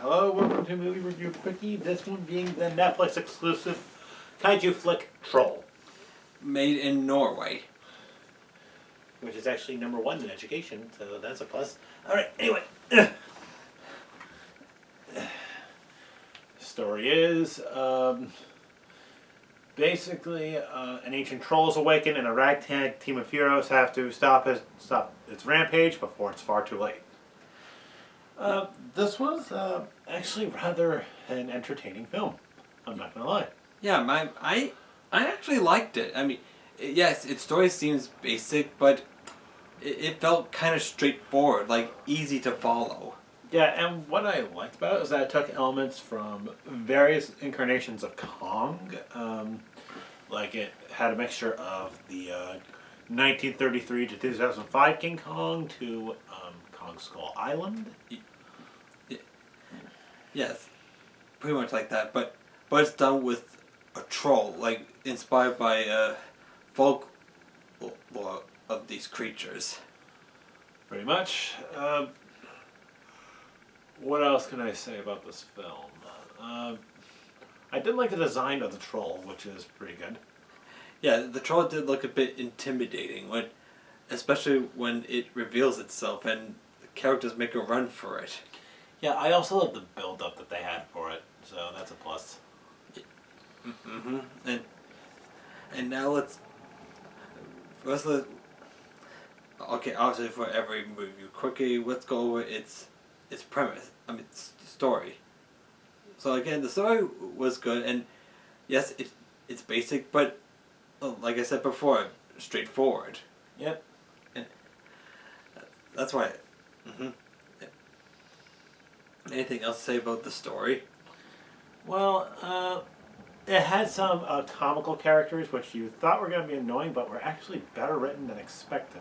Hello, welcome to Movie Review Quickie. This one being the Netflix exclusive Kiju flick Troll. Made in Norway. Which is actually #1 in education, so that's a plus. Alright, anyway. Story is, basically, an ancient troll is awakened and a ragtag team of heroes have to stop its rampage before it's far too late. This was actually rather an entertaining film. I'm not gonna lie. Yeah, I actually liked it. I mean, yes, its story seems basic, but it felt kind of straightforward, like easy to follow. Yeah, and what I liked about it is that it took elements from various incarnations of Kong. Like it had a mixture of the 1933 to 2005 King Kong to Kong Skull Island. Yes, pretty much like that, but it's done with a troll, like inspired by folklore of these creatures. Pretty much. What else can I say about this film? I did like the design of the troll, which is pretty good. Yeah, the troll did look a bit intimidating, especially when it reveals itself and the characters make a run for it. Yeah, I also love the build-up that they had for it, so that's a plus. Mm-hmm. And now let's okay, obviously for every movie, quickly let's go over its premise. I mean, its story. So again, the story was good, and yes, it's basic, but like I said before, straightforward. Yep. And that's why. Mm-hmm. Anything else to say about the story? Well, it had some comical characters which you thought were going to be annoying, but were actually better written than expected.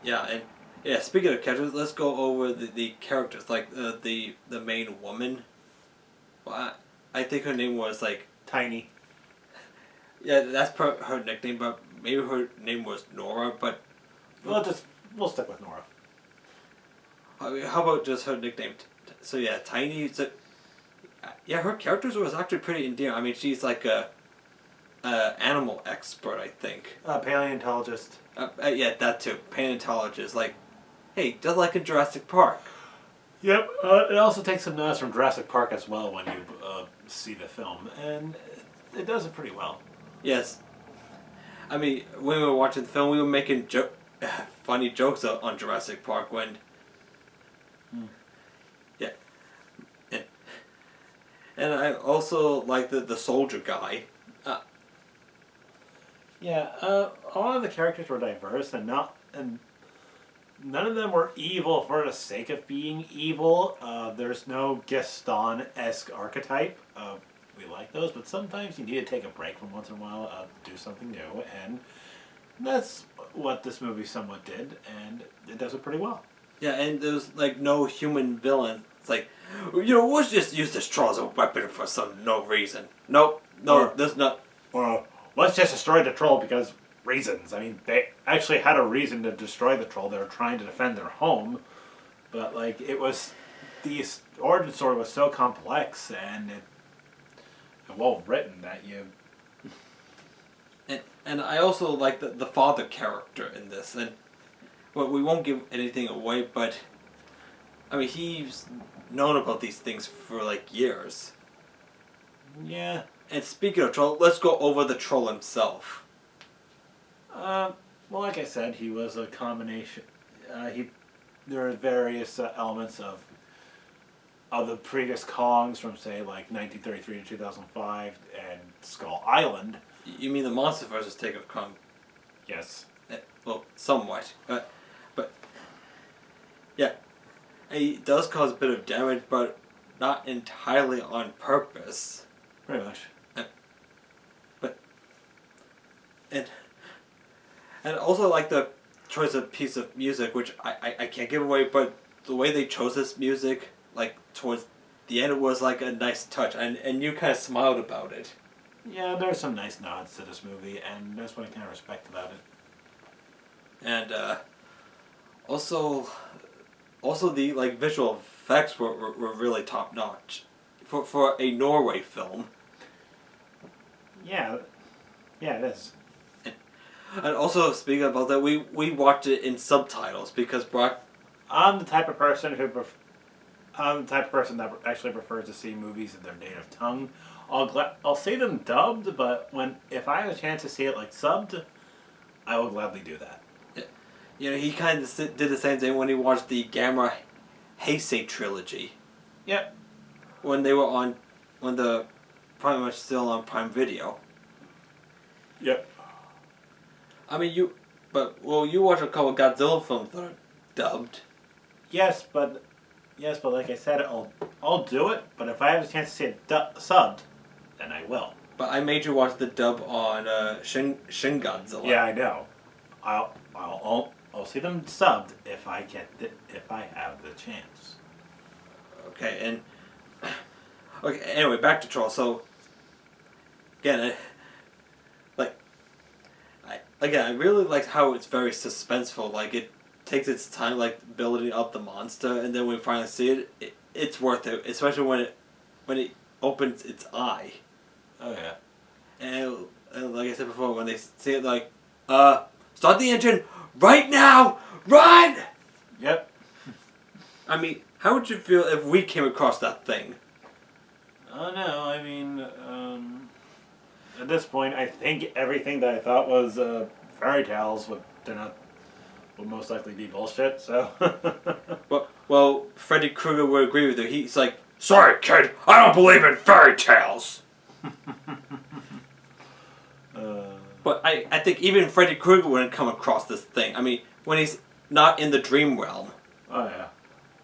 Yeah, and yeah. Speaking of characters, let's go over the characters. Like the main woman. Well, I think her name was like Tiny. Yeah, that's her nickname, but maybe her name was Nora. But we'll stick with Nora. I mean, how about just her nickname? So yeah, Tiny. So, yeah, her characters was actually pretty endearing. I mean, she's like a animal expert, I think. Paleontologist. Yeah, that too. Paleontologist. Like, hey, just like in Jurassic Park. Yep. It also takes some nods from Jurassic Park as well when you see the film, and it does it pretty well. Yes. I mean, when we were watching the film, we were making funny jokes on Jurassic Park when. Yeah. And I also like the soldier guy. Yeah, a lot of the characters were diverse and none of them were evil for the sake of being evil. There's no Gaston-esque archetype. We like those, but sometimes you need to take a break from once in a while, do something new, and that's what this movie somewhat did, and it does it pretty well. Yeah, and there's like no human villain. It's like, we'll just use this troll as a weapon for no reason. Nope, there's not. Or let's just destroy the troll because reasons. I mean, they actually had a reason to destroy the troll. They were trying to defend their home, but like the origin story was so complex and well written that you. And I also like the father character in this, and well, we won't give anything away, but I mean he's known about these things for like years. Yeah. And speaking of troll, let's go over the troll himself. Well, like I said, he was a combination. There are various elements of the previous Kongs from, say, like 1933 to 2005 and Skull Island. You mean the Monsterverse take of Kong? Yes. Well, somewhat, but yeah, he does cause a bit of damage, but not entirely on purpose. Pretty much. And also like the choice of piece of music, which I can't give away, but the way they chose this music, like towards the end, it was like a nice touch, and you kind of smiled about it. Yeah, there's some nice nods to this movie, and that's what I kind of respect about it. And also, also the visual effects were really top notch for a Norway film. Yeah, yeah, it is. And also speaking about that, we watched it in subtitles because Brock. I'm the type of person I'm the type of person that actually prefers to see movies in their native tongue. I'll see them dubbed, but if I have a chance to see it like subbed, I will gladly do that. He kind of did the same thing when he watched the Gamera Heisei trilogy. Yep. When the pretty much still on Prime Video. Yep. I mean, you watch a couple Godzilla films that are dubbed. Yes, but like I said, I'll do it. But if I have a chance to see it subbed, then I will. But I made you watch the dub on Shin Godzilla. Yeah, I know. I'll see them subbed if I have the chance. Okay, and anyway, back to Troll. So again, I really liked how it's very suspenseful. Like it takes its time, like building up the monster, and then when we finally see it, it's worth it. Especially when it opens its eye. Oh yeah. And like I said before, when they see it, like, start the engine right now, run! Yep. I mean, how would you feel if we came across that thing? Oh no, I mean, at this point, I think everything that I thought was fairy tales would most likely be bullshit. So. well, Freddy Krueger would agree with you. He's like, sorry, kid, I don't believe in fairy tales. But I think even Freddy Krueger wouldn't come across this thing. I mean, when he's not in the dream realm. Oh yeah.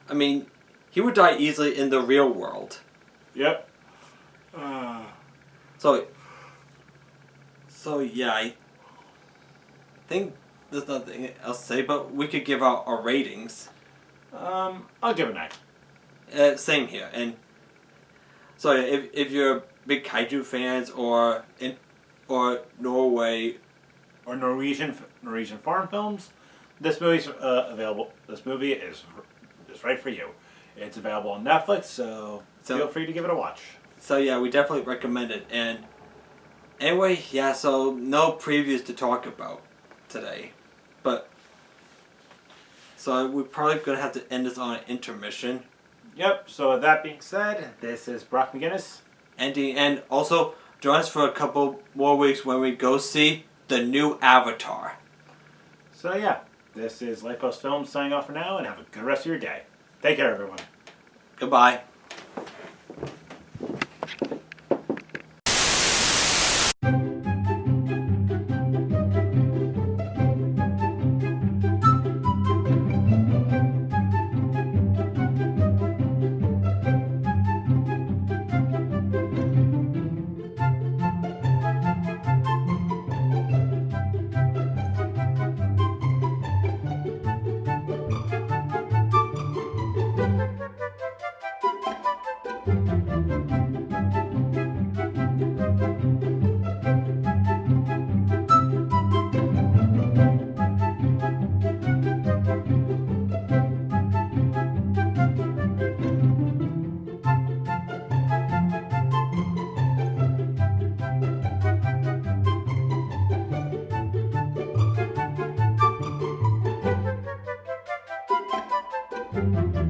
I mean, he would die easily in the real world. Yep. So yeah, I think there's nothing else to say, but we could give out our ratings. I'll give it a 9. Same here, and so yeah, if you're big kaiju fans or Norway or Norwegian foreign films, this movie's available. This movie is right for you. It's available on Netflix, so feel free to give it a watch. So yeah, we definitely recommend it. And anyway, yeah, so no previews to talk about today, but so we're probably gonna have to end this on an intermission. Yep. So with that being said, this is Brock McGinnis. And also join us for a couple more weeks when we go see the new Avatar. So yeah, this is Lightpost Films signing off for now, and have a good rest of your day. Take care, everyone. Goodbye. Thank you.